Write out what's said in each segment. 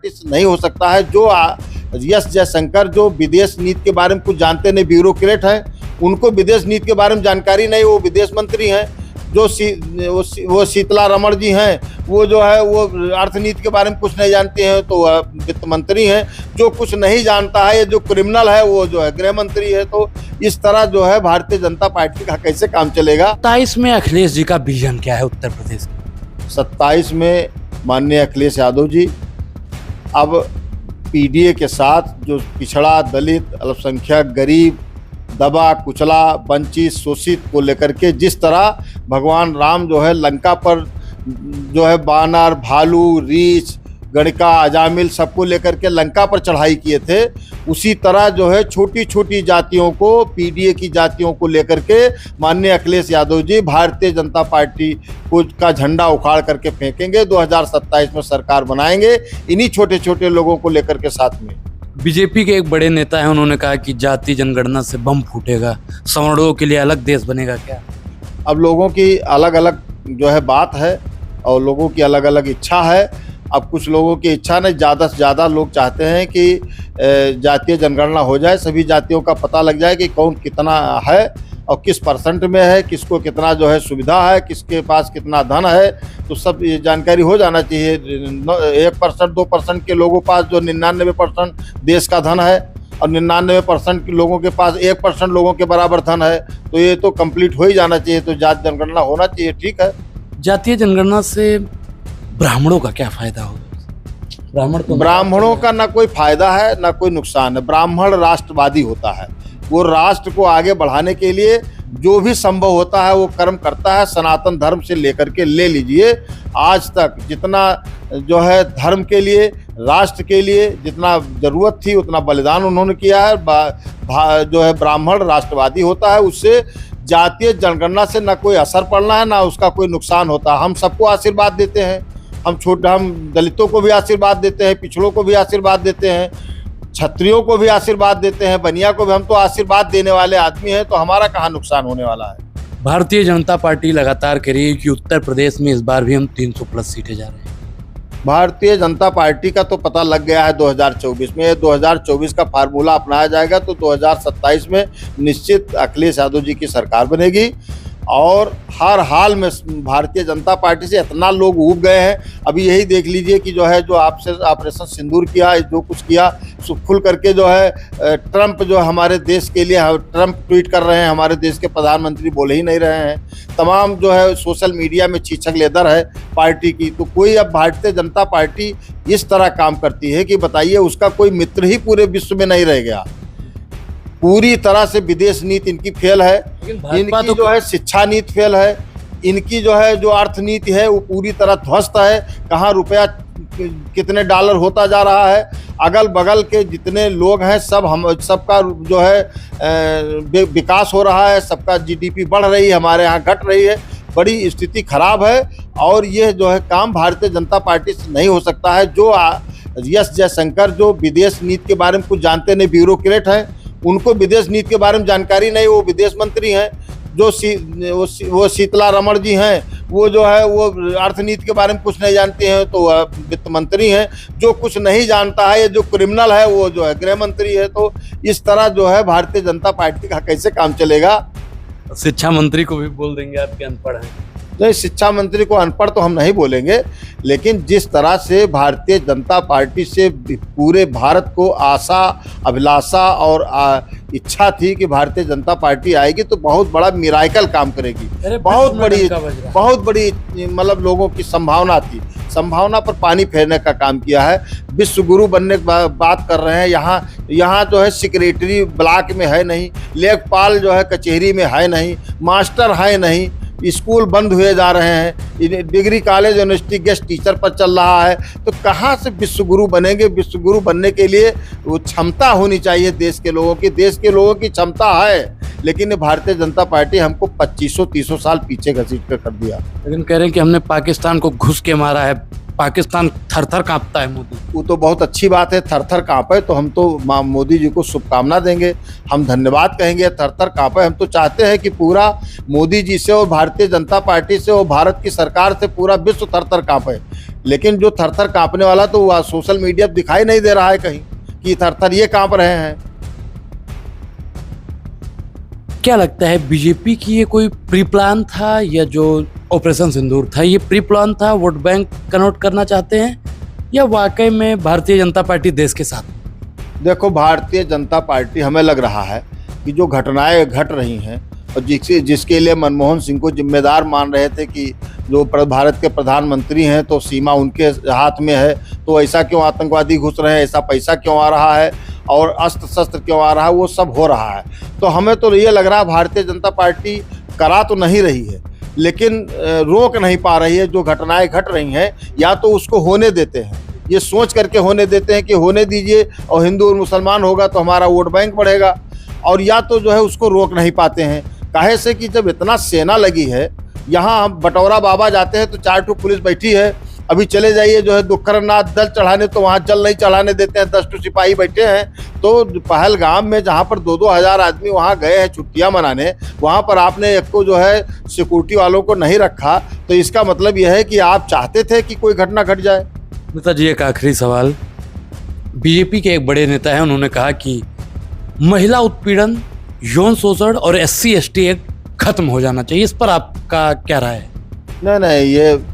नहीं हो सकता है। जो एस जयशंकर जो विदेश नीति के बारे में कुछ जानते नहीं, ब्यूरोक्रेट हैं, उनको विदेश नीति के बारे में जानकारी नहीं, वो विदेश मंत्री हैं। जो वो सीतारमण जी हैं, वो जो है वो अर्थनीति के बारे में कुछ नहीं जानते हैं, तो वित्त मंत्री हैं। जो कुछ नहीं जानता है, ये जो क्रिमिनल है, वो जो है गृह मंत्री है। तो इस तरह जो है भारतीय जनता पार्टी का कैसे काम चलेगा। 27 में अखिलेश जी का विजन क्या है उत्तर प्रदेश का? 27 में माननीय अखिलेश यादव जी अब पीडीए के साथ जो पिछड़ा, दलित, अल्पसंख्यक, गरीब, दबा कुचला, वंचित, शोषित को लेकर के जिस तरह भगवान राम जो है लंका पर जो है बानर, भालू, रीछ, गणिका, अजामिल सबको लेकर के लंका पर चढ़ाई किए थे, उसी तरह जो है छोटी छोटी जातियों को, पीडीए की जातियों को लेकर के माननीय अखिलेश यादव जी भारतीय जनता पार्टी का झंडा उखाड़ करके फेंकेंगे। 2027 में सरकार बनाएंगे इन्हीं छोटे छोटे लोगों को लेकर के साथ में। बीजेपी के एक बड़े नेता हैं, उन्होंने कहा कि जाति जनगणना से बम फूटेगा, सवर्णों के लिए अलग देश बनेगा। क्या अब लोगों की अलग अलग जो है बात है और लोगों की अलग अलग इच्छा है। अब कुछ लोगों की इच्छा नहीं, ज़्यादा से ज़्यादा लोग चाहते हैं कि जातीय जनगणना हो जाए, सभी जातियों का पता लग जाए कि कौन कितना है और किस परसेंट में है, किसको कितना जो है सुविधा है, किसके पास कितना धन है, तो सब ये जानकारी हो जाना चाहिए। 1%, 2% के लोगों पास जो 99% देश का धन है और 99% लोगों के पास 1% लोगों के बराबर धन है, तो ये तो कंप्लीट हो ही जाना चाहिए। तो जाति जनगणना होना चाहिए, ठीक है। जातीय जनगणना से ब्राह्मणों का क्या फायदा होगा? ब्राह्मणों का ना कोई फायदा है ना कोई नुकसान है। ब्राह्मण राष्ट्रवादी होता है, वो राष्ट्र को आगे बढ़ाने के लिए जो भी संभव होता है वो कर्म करता है। सनातन धर्म से लेकर के ले लीजिए, आज तक जितना जो है धर्म के लिए, राष्ट्र के लिए जितना जरूरत थी उतना बलिदान उन्होंने किया है। जो है ब्राह्मण राष्ट्रवादी होता है, उससे जातीय जनगणना से ना कोई असर पड़ना है ना उसका कोई नुकसान होता है। हम सबको आशीर्वाद देते हैं, हम दलितों को भी आशीर्वाद देते हैं, पिछड़ों को भी आशीर्वाद देते हैं, क्षत्रियों को भी आशीर्वाद देते हैं, बनिया को भी। हम तो आशीर्वाद देने वाले आदमी हैं, तो हमारा कहाँ नुकसान होने वाला है। भारतीय जनता पार्टी लगातार कह रही है कि उत्तर प्रदेश में इस बार भी हम 300+ सीटें जा रहे हैं। भारतीय जनता पार्टी का तो पता लग गया है 2024 में। 2024 का फार्मूला अपनाया जाएगा तो 2027 में निश्चित अखिलेश यादव जी की सरकार बनेगी। और हर हाल में भारतीय जनता पार्टी से इतना लोग ऊब गए हैं। अभी यही देख लीजिए कि जो है जो आपसे ऑपरेशन सिंदूर किया, जो कुछ किया, सो खुल करके जो है ट्रंप जो हमारे देश के लिए, ट्रंप ट्वीट कर रहे हैं, हमारे देश के प्रधानमंत्री बोले ही नहीं रहे हैं। तमाम जो है सोशल मीडिया में चीचक लेदर है पार्टी की। तो कोई अब भारतीय जनता पार्टी इस तरह काम करती है कि बताइए, उसका कोई मित्र ही पूरे विश्व में नहीं रह गया। पूरी तरह से विदेश नीति इनकी फेल है, इनकी जो है शिक्षा नीति फेल है, इनकी जो है जो अर्थनीति है वो पूरी तरह ध्वस्त है। कहाँ रुपया कितने डॉलर होता जा रहा है, अगल बगल के जितने लोग हैं सबका जो है विकास हो रहा है, सबका जीडीपी बढ़ रही है, हमारे यहाँ घट रही है। बड़ी स्थिति खराब है और ये जो है काम भारतीय जनता पार्टी से नहीं हो सकता है। जो एस जयशंकर जो विदेश नीति के बारे में कुछ जानते नहीं, ब्यूरोक्रेट हैं, उनको विदेश नीति के बारे में जानकारी नहीं, वो विदेश मंत्री हैं। जो वो सीतारमण जी हैं, वो जो है वो अर्थनीति के बारे में कुछ नहीं जानते हैं, तो वित्त मंत्री हैं। जो कुछ नहीं जानता है, ये जो क्रिमिनल है, वो जो है गृह मंत्री है। तो इस तरह जो है भारतीय जनता पार्टी का कैसे काम चलेगा। शिक्षा मंत्री को भी बोल देंगे आपके अनपढ़ हैं? नहीं, शिक्षा मंत्री को अनपढ़ तो हम नहीं बोलेंगे, लेकिन जिस तरह से भारतीय जनता पार्टी से पूरे भारत को आशा, अभिलाषा और इच्छा थी कि भारतीय जनता पार्टी आएगी तो बहुत बड़ा मिराकल काम करेगी, बहुत बड़ी मतलब लोगों की संभावना थी। संभावना पर पानी फेरने का काम किया है। विश्व गुरु बनने की बात कर रहे हैं। यहाँ जो है सेक्रेटरी ब्लॉक में है नहीं, लेखपाल जो है कचहरी में है नहीं, मास्टर है नहीं, स्कूल बंद हुए जा रहे हैं, degree college university guest teacher पर चल रहा है। तो कहाँ से विश्वगुरु बनेंगे। विश्वगुरु बनने के लिए वो क्षमता होनी चाहिए देश के लोगों की। देश के लोगों की क्षमता है, लेकिन भारतीय जनता पार्टी हमको 2500-3000 साल पीछे घसीट कर दिया। लेकिन कह रहे हैं कि हमने पाकिस्तान को घुस के मारा है, पाकिस्तान थर थर कांपता है मोदी। वो तो बहुत अच्छी बात है, थर थर कांपे, तो हम तो मोदी जी को शुभकामना देंगे, हम धन्यवाद कहेंगे, थर थर कांपे। हम तो चाहते हैं कि पूरा मोदी जी से और भारतीय जनता पार्टी से और भारत की सरकार से पूरा विश्व थर थर कांपे। लेकिन जो थर थर कांपने वाला तो वह सोशल मीडिया पर दिखाई नहीं दे रहा है कहीं कि थर थर ये कांप रहे हैं। क्या लगता है, बीजेपी की ये कोई प्री प्लान था, या जो ऑपरेशन सिंदूर था ये प्री प्लान था, वोट बैंक कन्वर्ट करना चाहते हैं, या वाकई में भारतीय जनता पार्टी देश के साथ? देखो, भारतीय जनता पार्टी, हमें लग रहा है कि जो घटनाएं घट रही हैं और जिसके लिए मनमोहन सिंह को जिम्मेदार मान रहे थे कि जो भारत के प्रधानमंत्री हैं तो सीमा उनके हाथ में है, तो ऐसा क्यों आतंकवादी घुस रहे हैं, ऐसा पैसा क्यों आ रहा है और अस्त्र शस्त्र क्यों आ रहा है, वो सब हो रहा है। तो हमें तो ये लग रहा है भारतीय जनता पार्टी करा तो नहीं रही है, लेकिन रोक नहीं पा रही है। जो घटनाएं घट रही हैं, या तो उसको होने देते हैं, ये सोच करके होने देते हैं कि होने दीजिए और हिंदू और मुसलमान होगा तो हमारा वोट बैंक बढ़ेगा, और या तो जो है उसको रोक नहीं पाते हैं। काहे से कि जब इतना सेना लगी है, यहाँ हम बटौरा बाबा जाते हैं तो 4 ठो पुलिस बैठी है, अभी चले जाइए जो है दुखरनाथ दल चढ़ाने तो वहाँ जल नहीं चढ़ाने देते हैं, 10 ठो सिपाही बैठे हैं। तो पहलगाम में जहाँ पर 2-2 हज़ार आदमी वहाँ गए हैं छुट्टियाँ मनाने, वहाँ पर आपने एक को जो है सिक्योरिटी वालों को नहीं रखा, तो इसका मतलब यह है कि आप चाहते थे कि कोई घटना घट जाए। नेताजी, एक आखिरी सवाल। बीजेपी के एक बड़े नेता हैं, उन्होंने कहा कि महिला उत्पीड़न, यौन शोषण और SC/ST एक्ट खत्म हो जाना चाहिए, इस पर आपका क्या राय है? नहीं,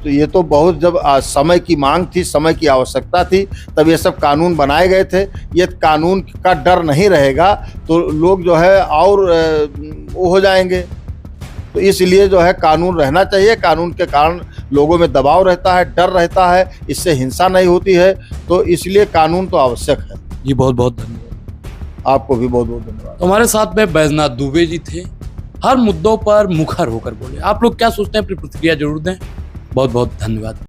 ये तो बहुत जब समय की मांग थी, समय की आवश्यकता थी, तब ये सब कानून बनाए गए थे। ये कानून का डर नहीं रहेगा तो लोग जो है और वो हो जाएंगे, तो इसलिए जो है कानून रहना चाहिए। कानून के कारण लोगों में दबाव रहता है, डर रहता है, इससे हिंसा नहीं होती है, तो इसलिए कानून तो आवश्यक है। जी, बहुत बहुत धन्यवाद। आपको भी बहुत बहुत धन्यवाद। हमारे साथ में बैजनाथ दुबे जी थे, हर मुद्दों पर मुखर होकर बोले। आप लोग क्या सोचते हैं, अपनी प्रतिक्रिया जरूर दें। बहुत बहुत धन्यवाद।